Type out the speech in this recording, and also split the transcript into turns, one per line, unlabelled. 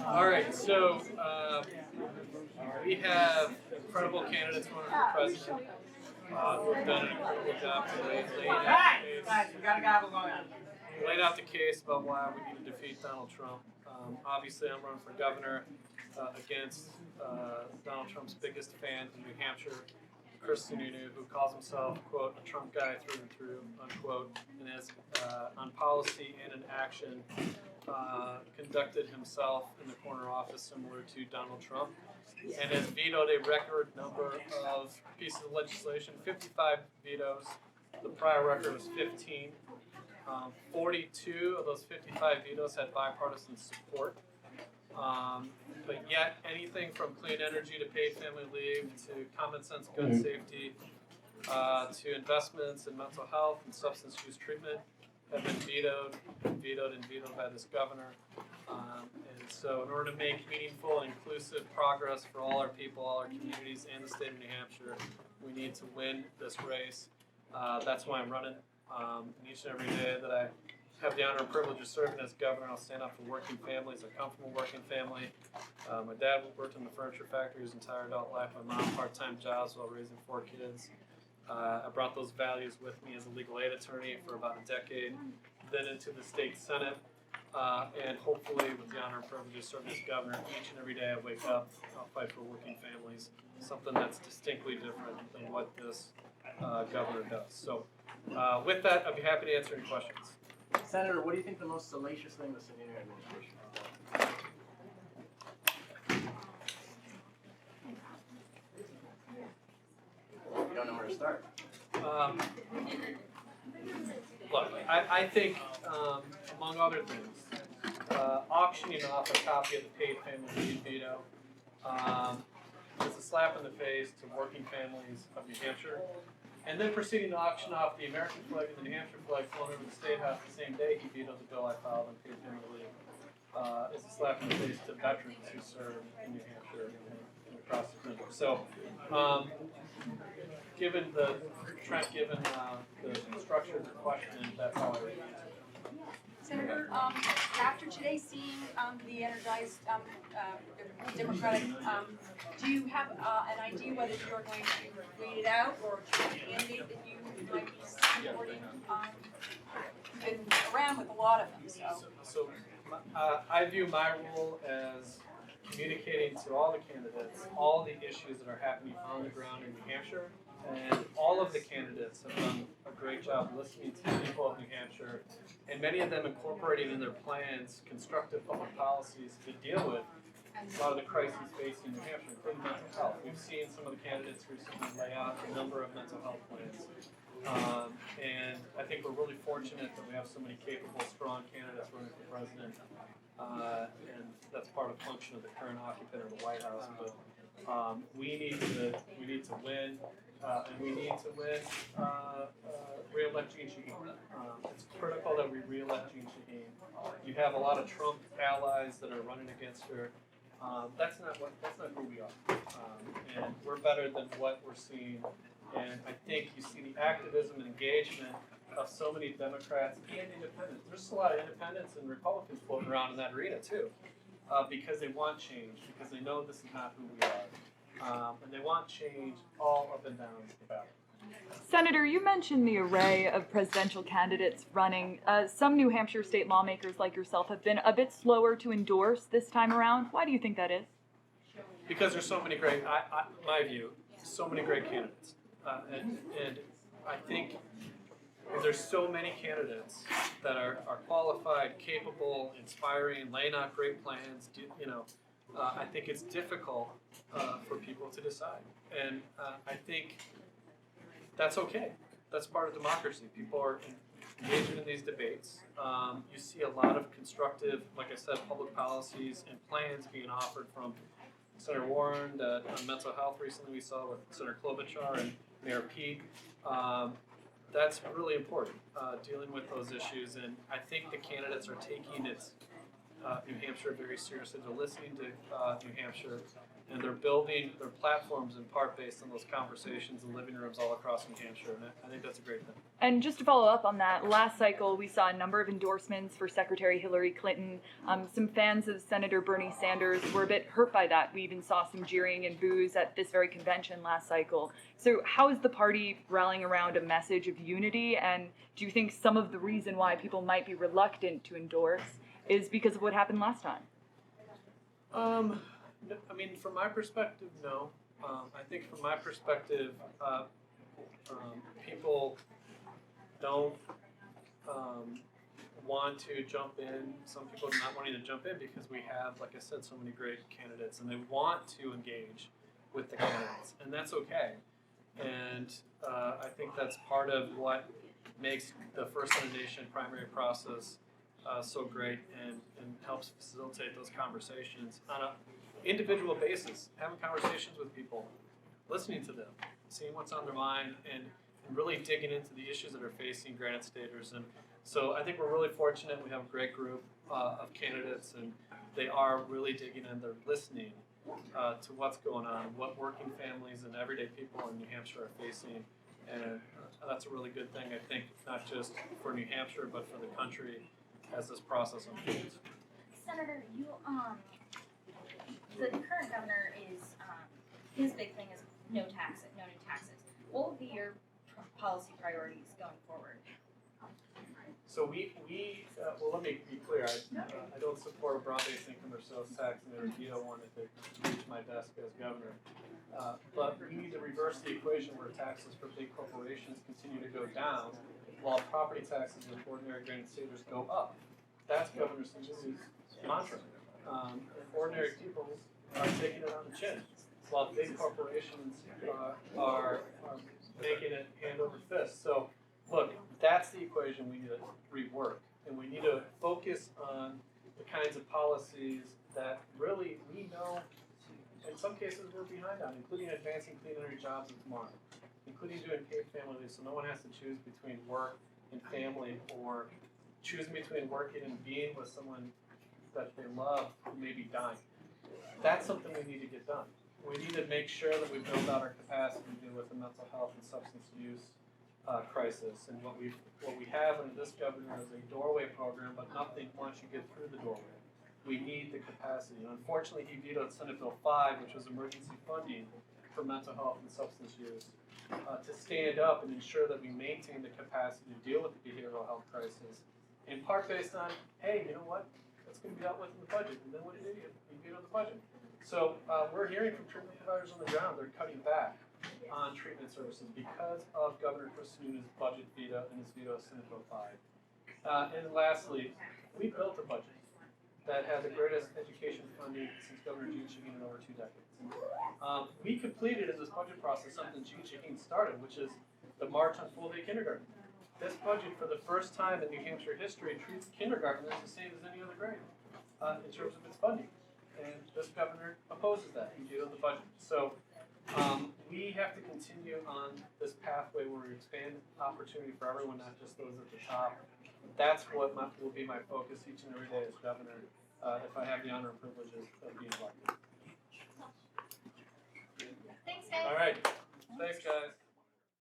All right, so we have incredible candidates running for president who have done an incredible job today laying out the case about why we need to defeat Donald Trump. Obviously, I'm running for governor against Donald Trump's biggest fan in New Hampshire, SNHU, who calls himself, quote, a Trump guy through and through, unquote, and has on policy and in action conducted himself in the corner office similar to Donald Trump, and has vetoed a record number of pieces of legislation, 55 vetoes. The prior record was 15. 42 of those 55 vetoes had bipartisan support. But yet, anything from clean energy to paid family leave to common sense gun safety to investments in mental health and substance use treatment have been vetoed by this governor. And so in order to make meaningful and inclusive progress for all our people, all our communities, and the state of New Hampshire, we need to win this race. That's why I'm running. Each and every day that I have the honor and privilege of serving as governor, I'll stand up for working families. I come from a working family. My dad worked in the furniture factory his entire adult life. My mom part-time jobs while raising 4 kids. I brought those values with me as a legal aid attorney for about a decade, then into the state senate, and hopefully with the honor and privilege of serving as governor, each and every day I wake up, I'll fight for working families, something that's distinctly different than what this governor does. So with that, I'd be happy to answer any questions.
Senator, what do you think the most salacious thing the Sununu administration has done? You don't know where to start.
Look, I think, among other things, auctioning off a copy of the paid family leave veto is a slap in the face to working families of New Hampshire. And then proceeding to auction off the American flag and the New Hampshire flag flown over the State House the same day he vetoed the bill I filed on paid family leave is a slap in the face to veterans who serve in New Hampshire and across the country. So, given the structure of the question, that's how I read it.
Senator, after today seeing the energized Democratic, do you have an idea whether you're going to wait it out or choose a candidate that you might be supporting? You've been around with a lot of them, so.
I view my role as communicating to all the candidates all the issues that are happening on the ground in New Hampshire. And all of the candidates have done a great job listening to the people of New Hampshire, and many of them incorporating in their plans constructive public policies to deal with a lot of the crises facing New Hampshire, including mental health. We've seen some of the candidates recently lay out a number of mental health plans. And I think we're really fortunate that we have so many capable, strong candidates running for president. And that's part of the function of the current occupant of the White House. But we need to win. And we need to win, re-elect Jean Shaheen. It's critical that we re-elect Jean Shaheen. You have a lot of Trump allies that are running against her. That's not who we are. And we're better than what we're seeing. And I think you see the activism and engagement of so many Democrats and independents. There's a lot of independents and Republicans floating around in that arena too, because they want change, because they know this is not who we are. And they want change all up and down the ballot.
Senator, you mentioned the array of presidential candidates running. Some New Hampshire state lawmakers like yourself have been a bit slower to endorse this time around. Why do you think that is?
Because there's so many great, my view, so many great candidates. And I think there's so many candidates that are qualified, capable, inspiring, laying out great plans. I think it's difficult for people to decide. And I think that's okay. That's part of democracy. People are engaging in these debates. You see a lot of constructive, like I said, public policies and plans being offered from Senator Warren on mental health recently. We saw with Senator Klobuchar and Mayor Pete. That's really important, dealing with those issues. And I think the candidates are taking New Hampshire very seriously. They're listening to New Hampshire. And they're building their platforms in part based on those conversations in living rooms all across New Hampshire, and I think that's a great thing.
And just to follow up on that, last cycle we saw a number of endorsements for Secretary Hillary Clinton. Some fans of Senator Bernie Sanders were a bit hurt by that. We even saw some jeering and boos at this very convention last cycle. So how is the party rallying around a message of unity, and do you think some of the reason why people might be reluctant to endorse is because of what happened last time?
I mean, from my perspective, no. I think from my perspective, people don't want to jump in. Some people are not wanting to jump in because we have, like I said, so many great candidates, and they want to engage with the candidates, and that's okay. And I think that's part of what makes the First in the Nation primary process so great and helps facilitate those conversations on a individual basis, having conversations with people, listening to them, seeing what's on their mind, and really digging into the issues that are facing Granite Staters. And so I think we're really fortunate. We have a great group of candidates, and they are really digging in. They're listening to what's going on, what working families and everyday people in New Hampshire are facing. And that's a really good thing, I think, not just for New Hampshire, but for the country as this process unfolds.
Senator, the current governor is, his big thing is no new taxes. What will be your policy priorities going forward?
So well, let me be clear. I don't support a broad-based income or sales tax, and I veto one if it reaches my desk as governor. But we need to reverse the equation where taxes for big corporations continue to go down, while property taxes with ordinary Granite Staters go up. That's Governor SNHU's mantra. Ordinary people are taking it on the chin, while big corporations are making it hand over fist. So, look, that's the equation we need to rework, and we need to focus on the kinds of policies that really we know, in some cases, we're behind on, including advancing clean energy jobs of tomorrow, including doing paid family leave, so no one has to choose between work and family, or choosing between working and being with someone that they love who may be dying. That's something we need to get done. We need to make sure that we build out our capacity to deal with the mental health and substance use crisis. And what we have under this governor is a doorway program, but nothing once you get through the doorway. We need the capacity. And unfortunately, he vetoed Senate Bill 5, which was emergency funding for mental health and substance use, to stand up and ensure that we maintain the capacity to deal with the behavioral health crisis, in part based on, hey, you know what? That's going to be dealt with in the budget. And then what did he do? He vetoed the budget. So we're hearing from treatment providers on the ground, they're cutting back on treatment services because of Governor Sunundu's budget veto and his veto of Senate Bill 5. And lastly, we built a budget that had the greatest education funding since Governor Jean Shaheen in over 2 decades. We completed in this budget process something Jean Shaheen started, which is the March on Full-Day Kindergarten. This budget, for the first time in New Hampshire history, treats kindergarten as the same as any other grade in terms of its funding. And this governor opposes that. He vetoed the budget. So we have to continue on this pathway where we expand opportunity for everyone, not just those at the top. That's what will be my focus each and every day as governor, if I have the honor and privileges of being elected.
Thanks, guys.
All right. Thanks, guys.